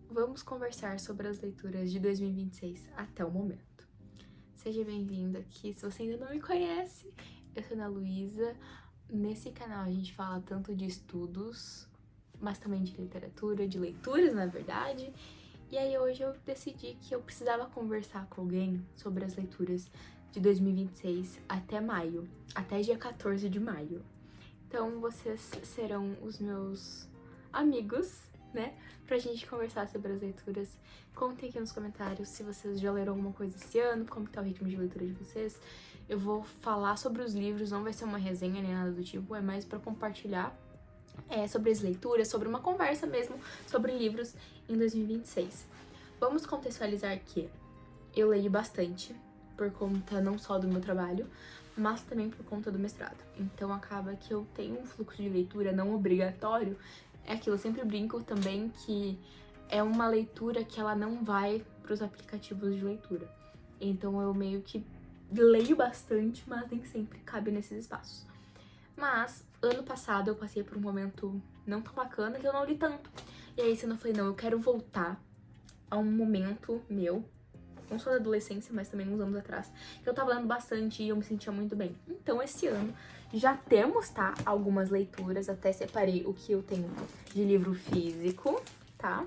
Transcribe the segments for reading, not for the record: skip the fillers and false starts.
Vamos conversar sobre as leituras de 2026 até o momento. Seja bem-vindo aqui. Se você ainda não me conhece, eu sou Ana Luísa. Nesse canal a gente fala tanto de estudos, mas também de literatura, de leituras, na verdade. E aí hoje eu decidi que eu precisava conversar com alguém sobre as leituras de 2026 até maio, até dia 14 de maio. Então vocês serão os meus amigos, né? Pra gente conversar sobre as leituras. Contem aqui nos comentários se vocês já leram alguma coisa esse ano, como que tá o ritmo de leitura de vocês. Eu vou falar sobre os livros, não vai ser uma resenha nem nada do tipo, é mais pra compartilhar sobre as leituras, sobre uma conversa mesmo sobre livros em 2026. Vamos contextualizar que eu leio bastante, por conta não só do meu trabalho, mas também por conta do mestrado. Então acaba que eu tenho um fluxo de leitura não obrigatório. É aquilo, eu sempre brinco também que é uma leitura que ela não vai para os aplicativos de leitura. Então eu meio que leio bastante, mas nem sempre cabe nesses espaços. Mas ano passado eu passei por um momento não tão bacana que eu não li tanto. E aí esse ano eu falei, não, eu quero voltar a um momento meu, não só da adolescência, mas também uns anos atrás, que eu tava lendo bastante e eu me sentia muito bem. Então, esse ano, já temos, tá, algumas leituras, até separei o que eu tenho de livro físico, tá?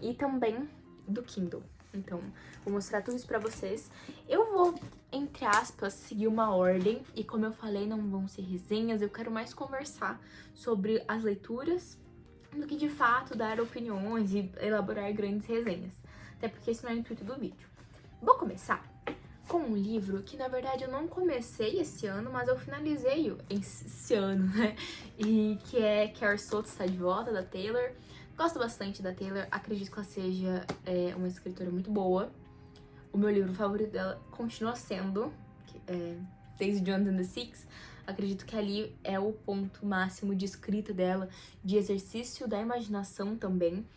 E também do Kindle. Então, vou mostrar tudo isso pra vocês. Eu vou, entre aspas, seguir uma ordem, e como eu falei, não vão ser resenhas, eu quero mais conversar sobre as leituras do que, de fato, dar opiniões e elaborar grandes resenhas. Até porque esse não é o intuito do vídeo. Vou começar com um livro que, na verdade, eu não comecei esse ano, mas eu finalizei esse ano, né? E que é Carrie Soto Está de Volta, da Taylor. Gosto bastante da Taylor, acredito que ela seja uma escritora muito boa. O meu livro favorito dela continua sendo, desde Jonathan and the Six. Acredito que ali é o ponto máximo de escrita dela, de exercício da imaginação também.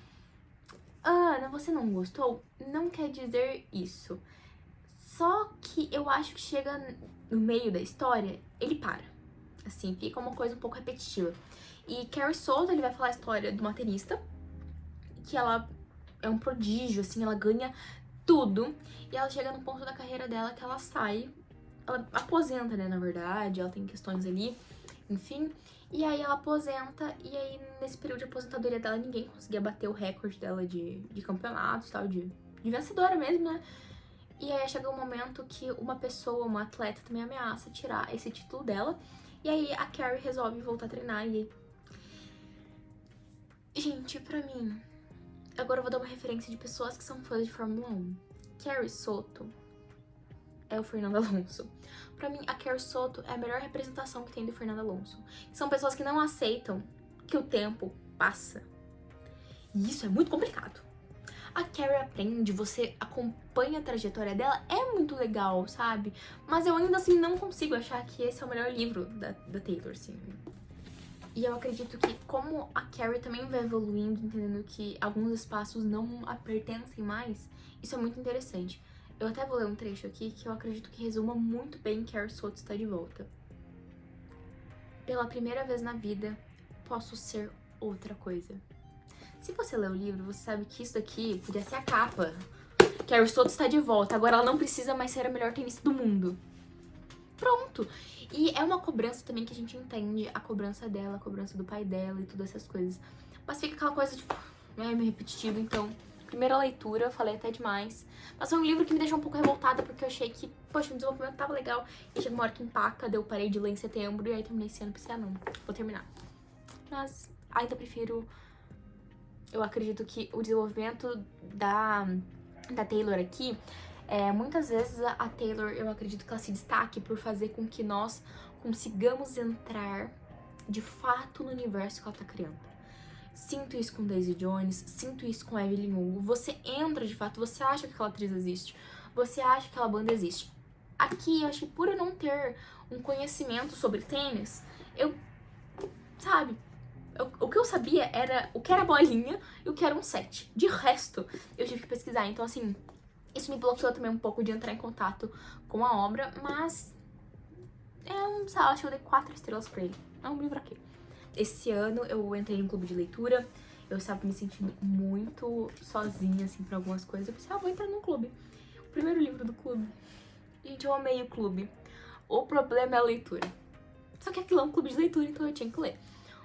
Ana, você não gostou? Não quer dizer isso. Só que eu acho que chega no meio da história, ele para. Assim, fica uma coisa um pouco repetitiva. E Carrie Soto, ele vai falar a história de uma tenista, que ela é um prodígio, assim, ela ganha tudo. E ela chega num ponto da carreira dela que ela sai, ela aposenta, né, na verdade, ela tem questões ali, enfim. E aí ela aposenta, e aí nesse período de aposentadoria dela, ninguém conseguia bater o recorde dela de campeonatos, tal, de vencedora mesmo, né? E aí chega um momento que uma pessoa, uma atleta, também ameaça tirar esse título dela. E aí a Carrie resolve voltar a treinar e... Gente, pra mim... Agora eu vou dar uma referência de pessoas que são fãs de Fórmula 1. Carrie Soto é o Fernando Alonso. Pra mim, a Carrie Soto é a melhor representação que tem do Fernando Alonso. São pessoas que não aceitam que o tempo passa. E isso é muito complicado. A Carrie aprende, você acompanha a trajetória dela, é muito legal, sabe? Mas eu ainda assim não consigo achar que esse é o melhor livro da Taylor, assim. E eu acredito que como a Carrie também vai evoluindo, entendendo que alguns espaços não a pertencem mais, isso é muito interessante. Eu até vou ler um trecho aqui que eu acredito que resuma muito bem Carrie Soto Está de Volta. Pela primeira vez na vida, posso ser outra coisa. Se você lê o livro, você sabe que isso daqui podia ser a capa. Carrie Soto está de volta, agora ela não precisa mais ser a melhor tenista do mundo. Pronto! E é uma cobrança também que a gente entende, a cobrança dela, a cobrança do pai dela e todas essas coisas. Mas fica aquela coisa, tipo, é meio repetitivo, então... Primeira leitura, falei até demais. Mas foi um livro que me deixou um pouco revoltada, porque eu achei que, poxa, o desenvolvimento tava legal. E chegou uma hora que empaca, daí eu parei de ler em setembro, e aí terminei esse ano, pensei, não, vou terminar. Mas ainda prefiro... Eu acredito que o desenvolvimento da Taylor aqui, muitas vezes a Taylor, eu acredito que ela se destaque por fazer com que nós consigamos entrar de fato no universo que ela tá criando. Sinto isso com Daisy Jones, sinto isso com Evelyn Hugo. Você entra de fato, você acha que aquela atriz existe, você acha que aquela banda existe. Aqui, eu acho que por eu não ter um conhecimento sobre tênis, sabe, o que eu sabia era o que era bolinha e o que era um set. De resto, eu tive que pesquisar. Então, assim, isso me bloqueou também um pouco de entrar em contato com a obra, mas sei lá, acho que eu dei 4 estrelas pra ele. É um livro aqui. Esse ano eu entrei em um clube de leitura eu estava me sentindo muito sozinha, assim, pra algumas coisas. Eu pensei, vou entrar num clube. O primeiro livro do clube. Gente, eu amei o clube. O problema é a leitura. Só que aquilo é um clube de leitura, então eu tinha que ler.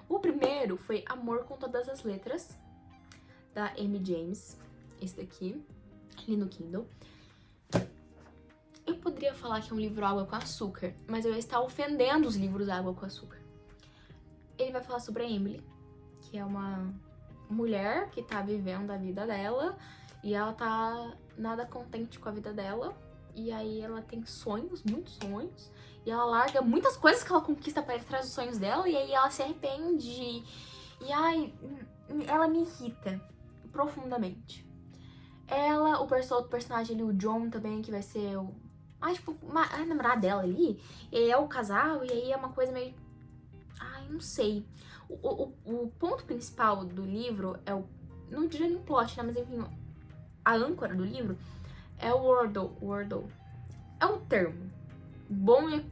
O primeiro foi Amor com Todas as Letras, da Amy James. Esse daqui, li no Kindle. Eu poderia falar que é um livro água com açúcar, mas eu ia estar ofendendo os livros água com açúcar. Ele vai falar sobre a Emily, que é uma mulher que tá vivendo a vida dela e ela tá nada contente com a vida dela. E aí ela tem sonhos, muitos sonhos, e ela larga muitas coisas que ela conquista para ir atrás dos sonhos dela, e aí ela se arrepende. E ai, ela me irrita profundamente. Ela, o outro personagem ali, o John também, que vai ser o... tipo, a namorada dela ali, e aí é o casal, e aí é uma coisa meio... não sei. O ponto principal do livro é o... Não diria nem plot, né, mas enfim, a âncora do livro é o Wordle. É um termo. Bom e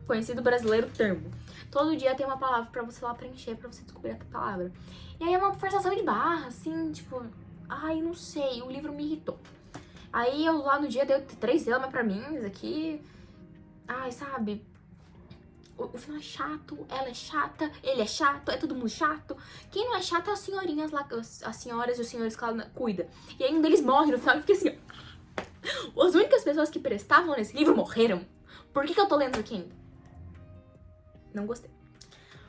conhecido brasileiro termo. Todo dia tem uma palavra pra você lá preencher, pra você descobrir a palavra. E aí é uma forçação de barra, assim, tipo... não sei, o livro me irritou. Aí eu lá no dia dei 3 estrelas pra mim, isso aqui... sabe? O final é chato, ela é chata, ele é chato, é todo mundo chato. Quem não é chato é as senhorinhas lá, as senhoras e os senhores que ela cuida. E aí um deles morre no final e fica assim, ó. As únicas pessoas que prestavam nesse livro morreram. Por que eu tô lendo aqui ainda? Não gostei.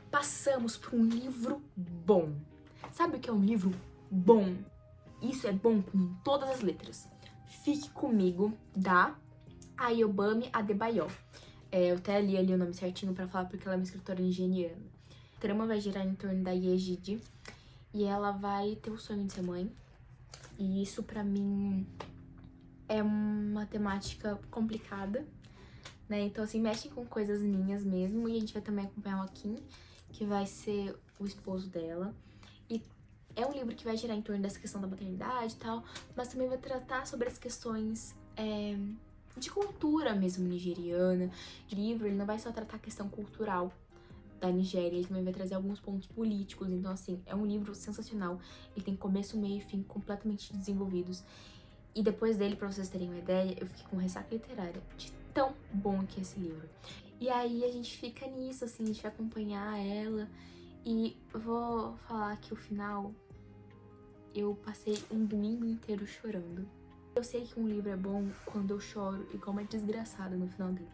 Passamos por um livro bom. Sabe o que é um livro bom? Isso é bom com todas as letras. Fique Comigo, da Ayobami Adebayo. Eu até li ali o nome certinho pra falar porque ela é uma escritora nigeriana. A trama vai girar em torno da Yejide. E ela vai ter o sonho de ser mãe. E isso pra mim... é uma temática complicada, né? Então, assim, mexe com coisas minhas mesmo. E a gente vai também acompanhar o Akin, que vai ser o esposo dela. E é um livro que vai girar em torno dessa questão da maternidade e tal, mas também vai tratar sobre as questões de cultura mesmo nigeriana. O livro, ele não vai só tratar a questão cultural da Nigéria, ele também vai trazer alguns pontos políticos. Então, assim, é um livro sensacional. Ele tem começo, meio e fim completamente desenvolvidos. E depois dele, pra vocês terem uma ideia, eu fiquei com ressaca literária de tão bom que é esse livro. E aí a gente fica nisso, assim, a gente vai acompanhar ela. E vou falar que o final, eu passei um domingo inteiro chorando. Eu sei que um livro é bom quando eu choro igual uma desgraçada no final dele.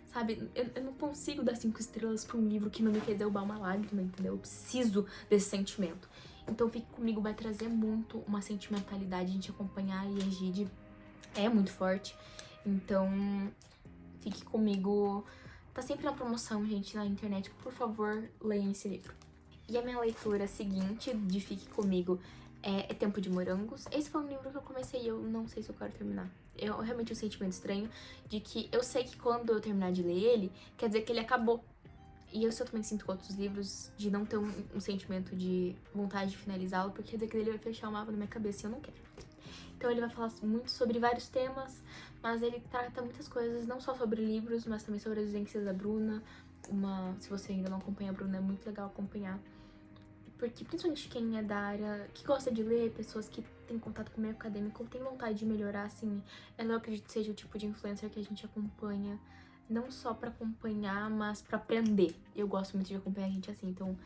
Sabe, eu não consigo dar 5 estrelas pra um livro que não me fez derrubar uma lágrima, entendeu? Eu preciso desse sentimento. Então Fique Comigo vai trazer muito uma sentimentalidade, a gente acompanhar, e a Gide é muito forte. Então Fique Comigo tá sempre na promoção, gente, na internet. Por favor, leiam esse livro. E a minha leitura seguinte de Fique Comigo é Tempo de Morangos. Esse foi um livro que eu comecei e eu não sei se eu quero terminar. Eu realmente um sentimento estranho de que eu sei que quando eu terminar de ler ele, quer dizer que ele acabou. E eu também sinto com outros livros de não ter um sentimento de vontade de finalizá-lo, porque quer dizer que ele vai fechar o mapa na minha cabeça e eu não quero. Então ele vai falar muito sobre vários temas, mas ele trata muitas coisas, não só sobre livros, mas também sobre as vivências da Bruna. Se você ainda não acompanha a Bruna, é muito legal acompanhar. Porque principalmente quem é da área, que gosta de ler, pessoas que têm contato com o meio acadêmico, tem vontade de melhorar, assim, ela eu acredito que seja o tipo de influencer que a gente acompanha, não só pra acompanhar, mas pra aprender. Eu gosto muito de acompanhar gente assim, então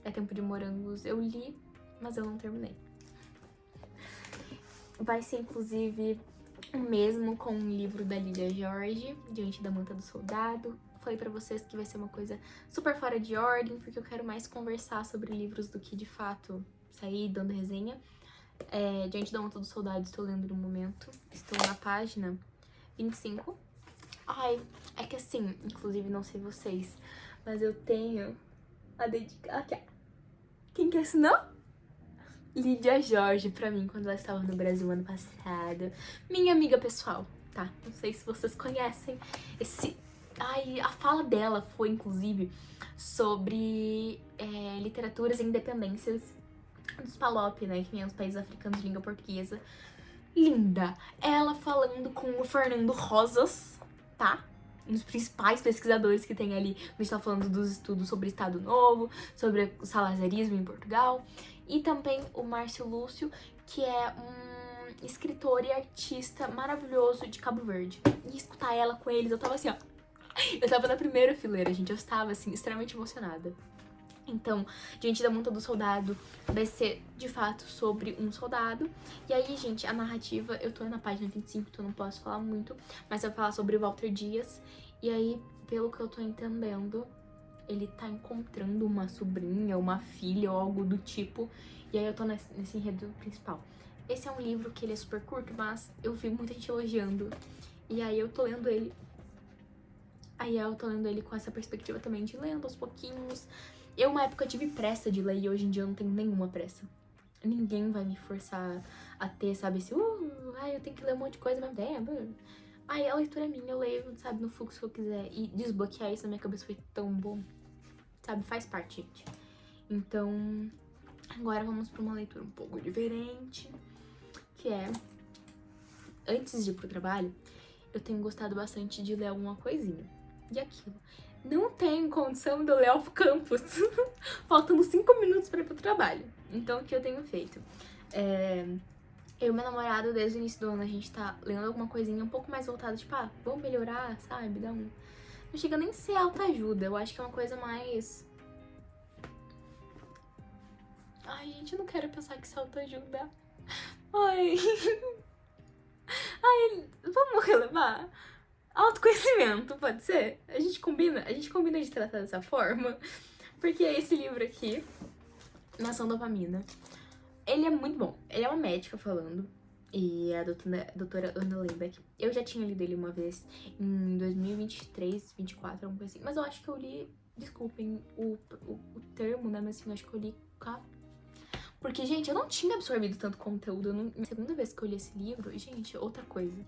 é Tempo de Morangos. Eu li, mas eu não terminei. Vai ser, inclusive, o mesmo com um livro da Lídia Jorge, Diante da Manta do Soldado. Falei pra vocês que vai ser uma coisa super fora de ordem, porque eu quero mais conversar sobre livros do que, de fato, sair dando resenha. Diante da Manta do Soldado estou lendo no momento. Estou na página 25. É que assim, inclusive, não sei vocês, mas eu tenho a dedicar... Quem que é isso, não? Lídia Jorge, pra mim, quando ela estava no Brasil ano passado. Minha amiga pessoal, tá? Não sei se vocês conhecem a fala dela foi, inclusive, sobre literaturas e independências dos PALOP, né? Que é os países africanos de língua portuguesa. Linda! Ela falando com o Fernando Rosas, tá? Um dos principais pesquisadores que tem ali. A gente tá falando dos estudos sobre Estado Novo, sobre o salazarismo em Portugal. E também o Márcio Lúcio, que é um escritor e artista maravilhoso de Cabo Verde. E escutar ela com eles, eu tava assim, ó. Eu tava na primeira fileira, gente. Eu estava, assim, extremamente emocionada. Então, Diante da Monta do Soldado vai ser, de fato, sobre um soldado. E aí, gente, a narrativa, eu tô na página 25, então eu não posso falar muito, mas eu vou falar sobre o Walter Dias. E aí, pelo que eu tô entendendo, ele tá encontrando uma sobrinha, uma filha ou algo do tipo. E aí eu tô nesse enredo principal. Esse é um livro que ele é super curto, mas eu vi muita gente elogiando. E aí eu tô lendo ele. Aí eu tô lendo ele com essa perspectiva também de lendo aos pouquinhos. Eu, uma época, tive pressa de ler e hoje em dia eu não tenho nenhuma pressa. Ninguém vai me forçar a ter, sabe, esse... eu tenho que ler um monte de coisa ao mesmo tempo. Aí a leitura é minha, eu leio, sabe, no fluxo que eu quiser. E desbloquear isso na minha cabeça foi tão bom. Sabe, faz parte, gente. Então, agora vamos pra uma leitura um pouco diferente. Que é... Antes de ir pro trabalho, eu tenho gostado bastante de ler alguma coisinha. E aquilo. Não tenho condição de eu ler Alpha Campus. Faltando 5 minutos pra ir pro trabalho. Então, o que eu tenho feito? Eu e meu namorado, desde o início do ano, a gente tá lendo alguma coisinha um pouco mais voltada, tipo, vamos melhorar, sabe? Não chega nem a ser autoajuda. Eu acho que é uma coisa mais... Ai, gente, eu não quero pensar que isso é autoajuda. Ai... Vamos relevar? Autoconhecimento, pode ser? A gente combina de tratar dessa forma. Porque esse livro aqui, Nação Dopamina, ele é muito bom. Ele é uma médica falando. E a doutora Anna Lembeck. Eu já tinha lido ele uma vez em 2023, 2024, alguma coisa assim. Mas eu acho que eu li, desculpem o termo, né? Mas assim, eu acho que eu li porque, gente, eu não tinha absorvido tanto conteúdo. Segunda vez que eu li esse livro, gente, outra coisa.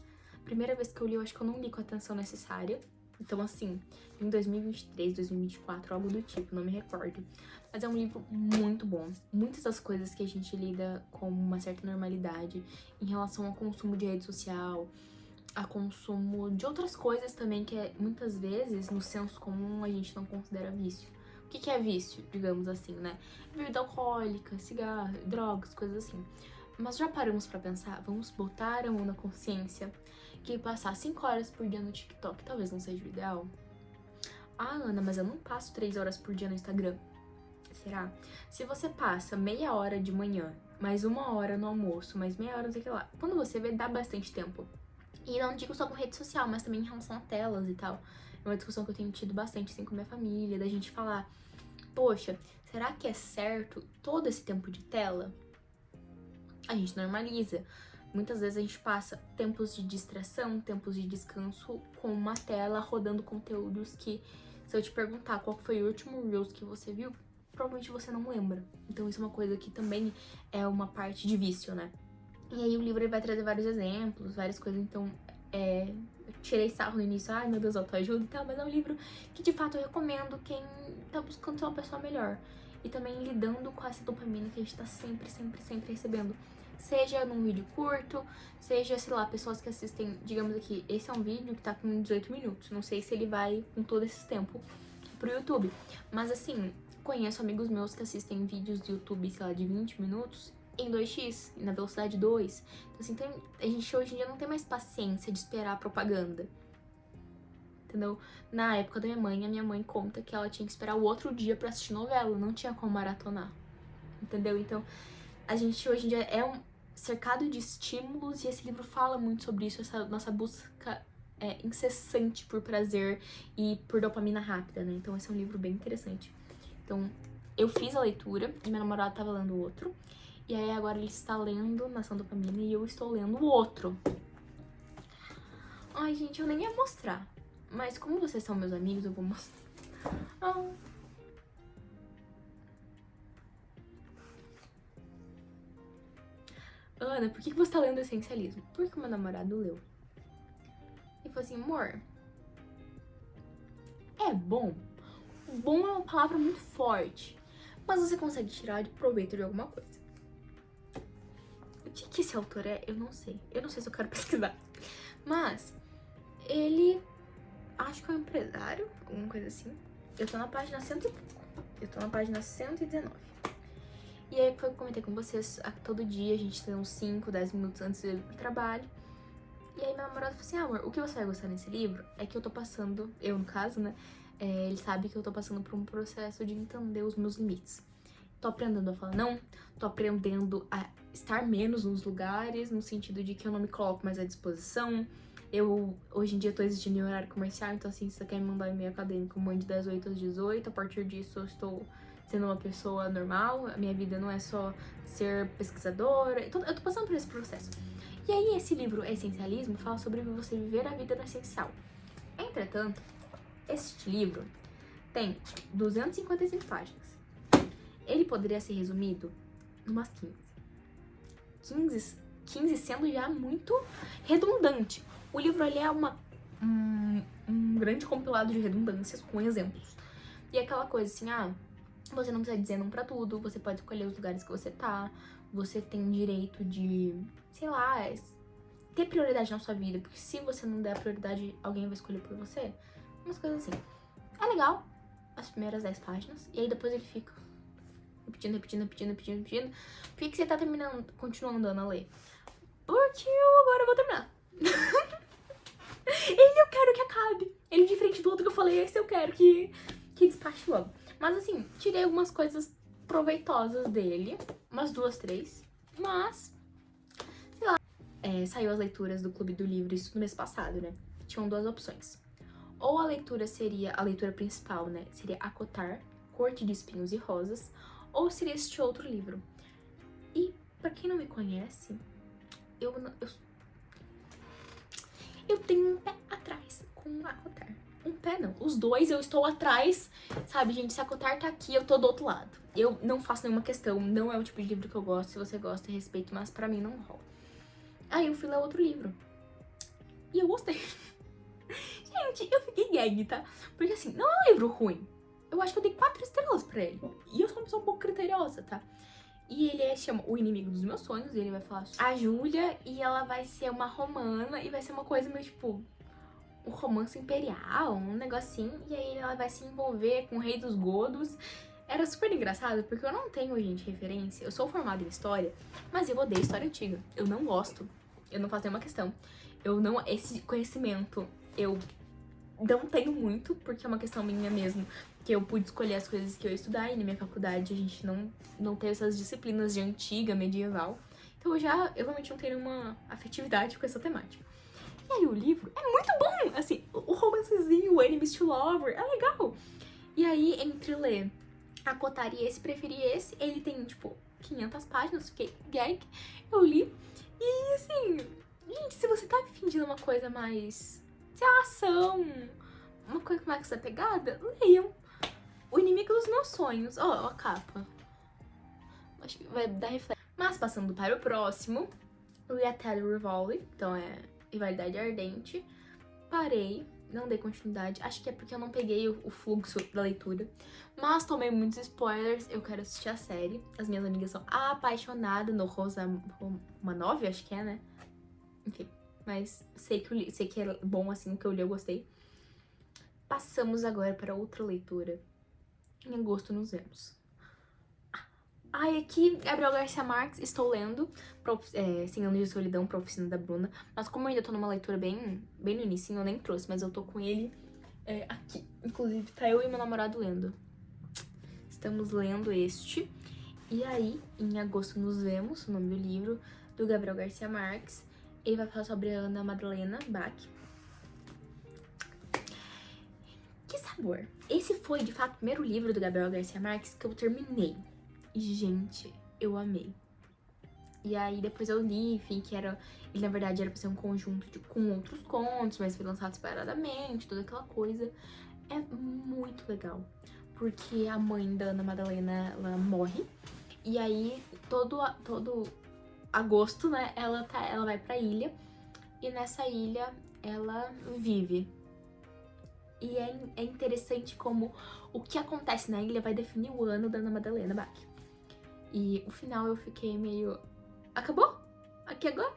Primeira vez que eu li, eu acho que eu não li com a atenção necessária. Então, assim, em 2023, 2024, algo do tipo, não me recordo. Mas é um livro muito bom. Muitas das coisas que a gente lida com uma certa normalidade em relação ao consumo de rede social, a consumo de outras coisas também que muitas vezes, no senso comum, a gente não considera vício. O que é vício, digamos assim, né? Bebida alcoólica, cigarro, drogas, coisas assim. Mas já paramos pra pensar, vamos botar a mão na consciência que passar 5 horas por dia no TikTok talvez não seja o ideal? Ana, mas eu não passo 3 horas por dia no Instagram. Será? Se você passa meia hora de manhã, mais 1 hora no almoço, mais meia hora, não sei o que lá, quando você vê, dá bastante tempo. E não digo só com rede social, mas também em relação a telas e tal. É uma discussão que eu tenho tido bastante, assim, com minha família, da gente falar, poxa, será que é certo todo esse tempo de tela? A gente normaliza. Muitas vezes a gente passa tempos de distração, tempos de descanso com uma tela rodando conteúdos que, se eu te perguntar qual foi o último Reels que você viu, provavelmente você não lembra. Então isso é uma coisa que também é uma parte de vício, né? E aí o livro ele vai trazer vários exemplos, várias coisas, então eu tirei sarro no início, ai meu Deus, autoajuda e tal, mas é um livro que de fato eu recomendo quem tá buscando ser uma pessoa melhor. E também lidando com essa dopamina que a gente tá sempre, sempre, sempre recebendo. Seja num vídeo curto, seja, sei lá, pessoas que assistem, digamos aqui, esse é um vídeo que tá com 18 minutos. Não sei se ele vai com todo esse tempo pro YouTube. Mas assim, conheço amigos meus que assistem vídeos do YouTube, sei lá, de 20 minutos em 2x, na velocidade 2. Então assim, a gente hoje em dia não tem mais paciência de esperar a propaganda. Entendeu? Na época da minha mãe, a minha mãe conta que ela tinha que esperar o outro dia pra assistir novela, não tinha como maratonar. Entendeu? Então, a gente hoje em dia é cercado de estímulos e esse livro fala muito sobre isso, essa nossa busca incessante por prazer e por dopamina rápida, né? Então esse é um livro bem interessante. Então eu fiz a leitura e meu namorado tava lendo o outro. E aí agora ele está lendo Nação Dopamina e eu estou lendo o outro. Ai, gente, eu nem ia mostrar. Mas como vocês são meus amigos, eu vou mostrar. Ana, por que você tá lendo Essencialismo? Porque o meu namorado leu. E falou assim, amor, é bom. Bom é uma palavra muito forte, mas você consegue tirar de proveito de alguma coisa. O que esse autor é? Eu não sei. Eu não sei se eu quero pesquisar. Mas ele, acho que é um empresário, alguma coisa assim. Eu tô na página 119. E aí foi o que eu comentei com vocês, todo dia a gente tem uns 5, 10 minutos antes do trabalho. E aí meu namorado falou assim, amor, o que você vai gostar nesse livro é que eu tô passando, eu no caso, né, ele sabe que eu tô passando por um processo de entender os meus limites. Tô aprendendo a falar não, tô aprendendo a estar menos nos lugares, no sentido de que eu não me coloco mais à disposição. Eu, hoje em dia, tô existindo em horário comercial, então assim, se você quer me mandar um e-mail acadêmico, mande das 8 às 18, a partir disso eu estou sendo uma pessoa normal, a minha vida não é só ser pesquisadora, então eu tô passando por esse processo. E aí esse livro, Essencialismo, fala sobre você viver a vida no essencial. Entretanto, este livro tem 255 páginas. Ele poderia ser resumido em umas 15. 15 sendo já muito redundante. O livro ali é um grande compilado de redundâncias com exemplos. E aquela coisa assim, você não precisa dizer não pra tudo, você pode escolher os lugares que você tá, você tem direito de, sei lá, ter prioridade na sua vida, porque se você não der prioridade, alguém vai escolher por você. Umas coisas assim. É legal, as primeiras 10 páginas, e aí depois ele fica repetindo. Por que você tá continuando a ler? Porque eu agora vou terminar. Ele eu quero que acabe. Ele diferente do outro que eu falei, esse eu quero que despache logo. Mas assim, tirei algumas coisas proveitosas dele. Umas 2, 3. Mas, sei lá. Saiu as leituras do Clube do Livro, isso no mês passado, né? Tinham 2 opções. Ou a leitura seria, a leitura principal, né? Seria Acotar, Corte de Espinhos e Rosas. Ou seria este outro livro. E, pra quem não me conhece, eu tenho um pé atrás com Acotar. Um pé não, os dois eu estou atrás, sabe, gente? Se Acotar tá aqui, eu tô do outro lado. Eu não faço nenhuma questão, não é o tipo de livro que eu gosto. Se você gosta, respeito, mas pra mim não rola. Aí eu fui ler outro livro. E eu gostei. Gente, eu fiquei gag, tá? Porque assim, não é um livro ruim. Eu acho que eu dei 4 estrelas pra ele. E eu sou uma pessoa um pouco criteriosa, tá? E ele chama O Inimigo dos Meus Sonhos, e ele vai falar sobre a Júlia, e ela vai ser uma romana, e vai ser uma coisa meio tipo um romance imperial, um negocinho, e aí ela vai se envolver com o Rei dos Godos. Era super engraçado, porque eu não tenho, gente, referência. Eu sou formada em história, mas eu odeio história antiga. Eu não gosto. Eu não faço nenhuma questão. Esse conhecimento, eu não tenho muito, porque é uma questão minha mesmo, que eu pude escolher as coisas que eu ia estudar, e na minha faculdade a gente não tem essas disciplinas de antiga, medieval. Então eu realmente não tenho uma afetividade com essa temática. E aí o livro é muito bom, assim, o romancezinho, o Enemies to Lover, é legal. E aí, entre ler Acotar e esse, preferi esse, ele tem, tipo, 500 páginas, fiquei gag, eu li. E assim, gente, se você tá afim de uma coisa mais, sei lá, ação, uma coisa mais essa pegada, leiam O Inimigo dos Meus Sonhos. Ó, a capa. Acho que vai dar reflexo. Mas passando para o próximo, Reated Rivoli, então é Rivalidade Ardente. Parei, não dei continuidade. Acho que é porque eu não peguei o fluxo da leitura. Mas tomei muitos spoilers, eu quero assistir a série. As minhas amigas são apaixonadas no Romanov, acho que é, né? Enfim, mas sei que é bom assim, o que eu li eu gostei. Passamos agora para outra leitura. Em agosto nos vemos. Aqui, Gabriel Garcia Marques, estou lendo 100 Anos de Solidão pra Oficina da Bruna. Mas como eu ainda tô numa leitura bem no início, eu nem trouxe, mas eu tô com ele aqui. Inclusive, tá eu e meu namorado lendo. Estamos lendo este. E aí, em agosto nos vemos, o nome do livro, do Gabriel Garcia Marques. Ele vai falar sobre a Ana Madalena Bach. Que sabor! Esse foi, de fato, o primeiro livro do Gabriel Garcia Marques que eu terminei. E, gente, eu amei. E aí, depois eu li, enfim, que ele, na verdade, era pra ser um conjunto com outros contos, mas foi lançado separadamente, toda aquela coisa. É muito legal, porque a mãe da Ana Madalena, ela morre, e aí, todo agosto, né, ela vai pra ilha, e nessa ilha, ela vive. E é interessante como o que acontece na ilha vai definir o ano da Ana Madalena Bach. E o final eu fiquei meio... Acabou? Aqui agora?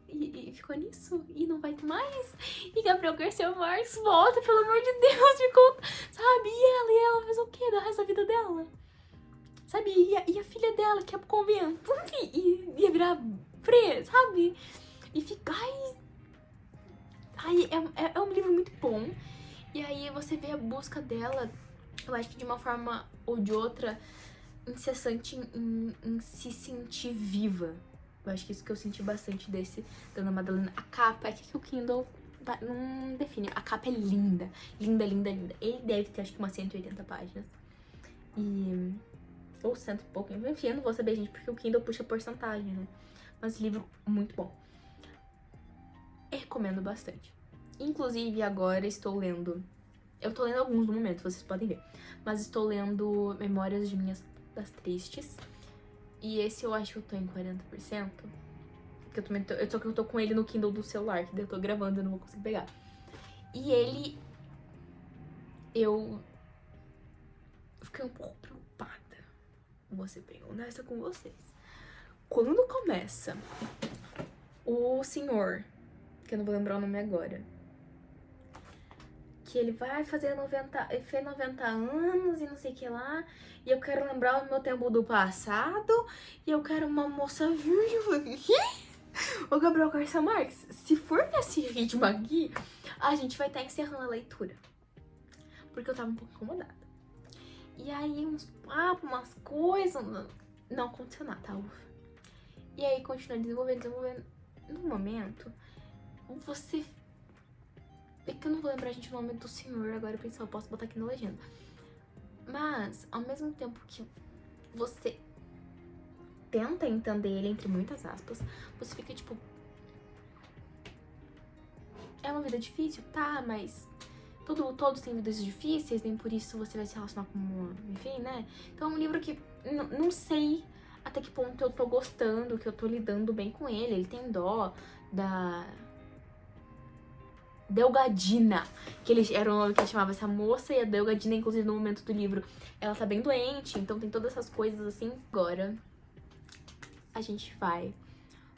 E ficou nisso? E não vai ter mais? E Gabriel Garcia Marques volta, pelo amor de Deus, me conta, sabe? E ela fez o quê do resto da vida dela? sabe? E a filha dela que ia pro convento, e ia virar freira, sabe? E fica, é um livro muito bom. E aí você vê a busca dela, eu acho que de uma forma ou de outra, incessante em se sentir viva. Eu acho que isso que eu senti bastante desse da Ana Madalena. A capa é que o Kindle não define. A capa é linda. Linda, linda, linda. Ele deve ter acho que umas 180 páginas. Ou cento e pouco. Enfim, eu não vou saber, gente, porque o Kindle puxa porcentagem, né? Mas livro muito bom. Eu recomendo bastante. Inclusive, agora estou lendo... Eu tô lendo alguns no momento, vocês podem ver. Mas estou lendo Memórias de Minhas das Tristes. E esse eu acho que eu tô em 40%. Só que eu tô com ele no Kindle do celular, que daí eu tô gravando e não vou conseguir pegar. E ele... Eu fiquei um pouco preocupada. Vou ser bem honesta com vocês. Quando começa o senhor, que eu não vou lembrar o nome agora, que ele vai fazer 90, ele fez 90 anos e não sei o que lá, e eu quero lembrar o meu tempo do passado, e eu quero uma moça virgem. O Gabriel Garcia Marques, se for nesse ritmo aqui, a gente vai estar encerrando a leitura. Porque eu tava um pouco incomodada. E aí uns papos, umas coisas, não aconteceu nada, tá? E aí continua desenvolvendo. No momento, você... É que eu não vou lembrar, gente, o nome do senhor agora, eu pensei, eu posso botar aqui na legenda. Mas, ao mesmo tempo que você tenta entender ele, entre muitas aspas, você fica tipo... É uma vida difícil? Tá, mas... Todos têm vidas difíceis, nem por isso você vai se relacionar com... Enfim, né? Então é um livro que não sei até que ponto eu tô gostando, que eu tô lidando bem com ele. Ele tem dó da... Delgadina, que ele era o nome que ele chamava essa moça, e a Delgadina, inclusive, no momento do livro, ela tá bem doente, então tem todas essas coisas assim. Agora, a gente vai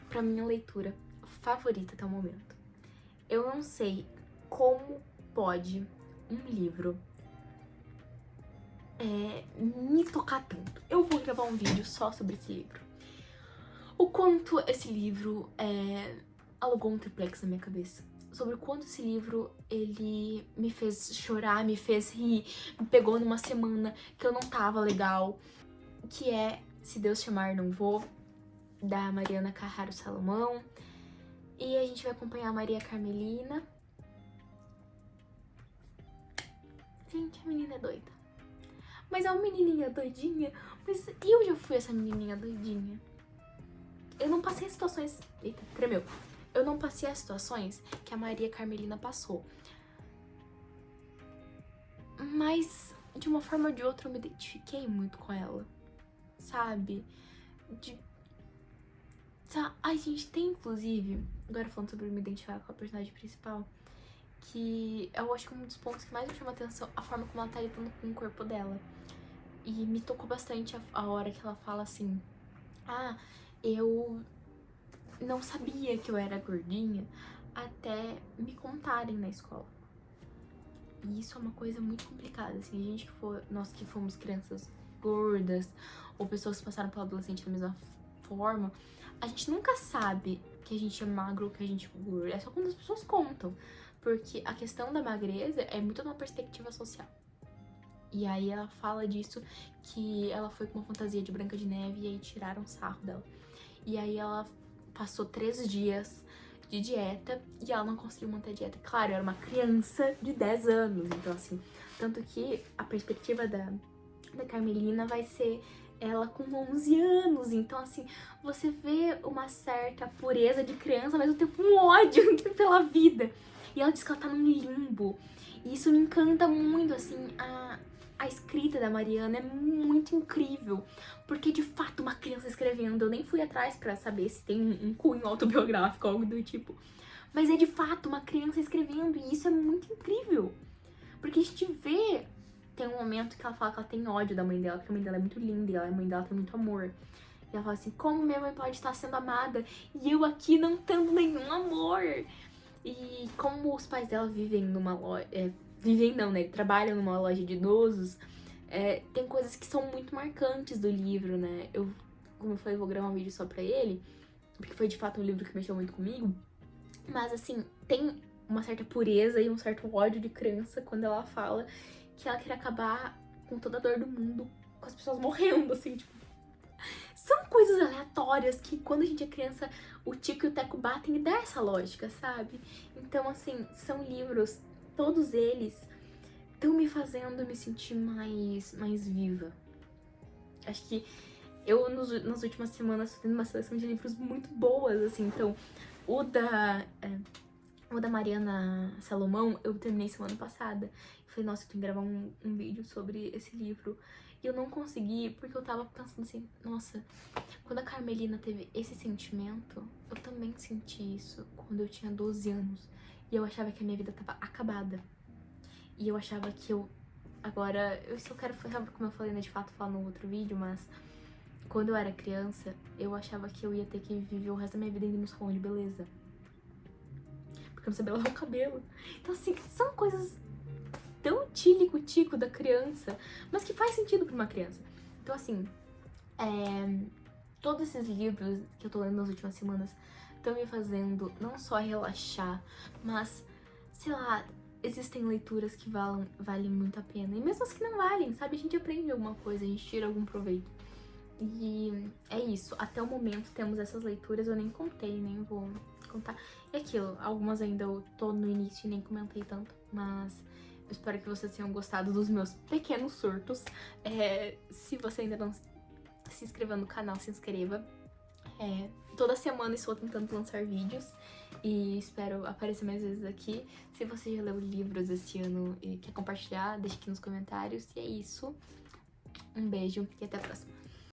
pra minha leitura favorita até o momento. Eu não sei como pode um livro me tocar tanto. Eu vou gravar um vídeo só sobre esse livro. O quanto esse livro alugou um triplex na minha cabeça. Sobre o quanto esse livro, ele me fez chorar, me fez rir, me pegou numa semana que eu não tava legal, que é Se Deus Chamar Não Vou, da Mariana Carraro Salomão. E a gente vai acompanhar a Maria Carmelina. Gente, a menina é doida. Mas é uma menininha doidinha, mas eu já fui essa menininha doidinha. Eu não passei as situações... Eita, tremeu. Eu não passei as situações que a Maria Carmelina passou. Mas, de uma forma ou de outra, eu me identifiquei muito com ela. Sabe? A gente tem, inclusive, agora falando sobre me identificar com a personagem principal, que eu acho que um dos pontos que mais me chama atenção a forma como ela tá lidando com o corpo dela. E me tocou bastante a hora que ela fala assim: eu não sabia que eu era gordinha até me contarem na escola. E isso é uma coisa muito complicada, assim, a gente nós que fomos crianças gordas, ou pessoas que passaram pela adolescente da mesma forma, a gente nunca sabe que a gente é magro ou que a gente é gordo. É só quando as pessoas contam. Porque a questão da magreza é muito uma perspectiva social. E aí ela fala disso, que ela foi com uma fantasia de Branca de Neve e aí tiraram sarro dela. E aí ela passou 3 dias de dieta e ela não conseguiu manter a dieta. Claro, era uma criança de 10 anos, então assim... Tanto que a perspectiva da Carmelina vai ser ela com 11 anos. Então assim, você vê uma certa pureza de criança, mas ao mesmo tempo um ódio pela vida. E ela diz que ela tá num limbo. E isso me encanta muito, assim, a escrita da Mariana é muito incrível. Porque, de fato, uma criança escrevendo, eu nem fui atrás pra saber se tem um cunho autobiográfico, algo do tipo. Mas é, de fato, uma criança escrevendo, e isso é muito incrível. Porque a gente vê... Tem um momento que ela fala que ela tem ódio da mãe dela, porque a mãe dela é muito linda, e a mãe dela tem muito amor. E ela fala assim, como minha mãe pode estar sendo amada e eu aqui não tendo nenhum amor? E como os pais dela vivem numa loja... Vivem não, né? Trabalham numa loja de idosos. Tem coisas que são muito marcantes do livro, né? Como eu falei, vou gravar um vídeo só pra ele, porque foi de fato um livro que mexeu muito comigo. Mas, assim, tem uma certa pureza e um certo ódio de criança quando ela fala que ela quer acabar com toda a dor do mundo, com as pessoas morrendo, assim, tipo. São coisas aleatórias que quando a gente é criança, o Tico e o Teco batem e dá essa lógica, sabe? Então, assim, são livros, todos eles estão me fazendo me sentir mais viva. Acho que eu, nas últimas semanas, tô tendo uma seleção de livros muito boas, assim. Então, o da Mariana Salomão, eu terminei semana passada. Eu falei, nossa, eu tenho que gravar um vídeo sobre esse livro. E eu não consegui, porque eu tava pensando assim, nossa, quando a Carmelina teve esse sentimento, eu também senti isso quando eu tinha 12 anos. E eu achava que a minha vida tava acabada. E eu achava que agora, isso eu quero, sabe como eu falei, né, de fato, falar no outro vídeo, mas quando eu era criança, eu achava que eu ia ter que viver o resto da minha vida indo no salão de beleza. Porque eu não sabia lavar o cabelo. Então, assim, são coisas tão tico da criança, mas que faz sentido pra uma criança. Então, assim, todos esses livros que eu tô lendo nas últimas semanas estão me fazendo não só relaxar, mas, sei lá, existem leituras que valem muito a pena. E mesmo as que não valem, sabe? A gente aprende alguma coisa, a gente tira algum proveito. E é isso. Até o momento temos essas leituras, eu nem contei, nem vou contar. E aquilo, algumas ainda eu tô no início e nem comentei tanto, mas eu espero que vocês tenham gostado dos meus pequenos surtos. Se você ainda não se inscreveu no canal, se inscreva. Toda semana estou tentando lançar vídeos e espero aparecer mais vezes aqui. Se você já leu livros esse ano e quer compartilhar, deixa aqui nos comentários. E é isso. Um beijo e até a próxima.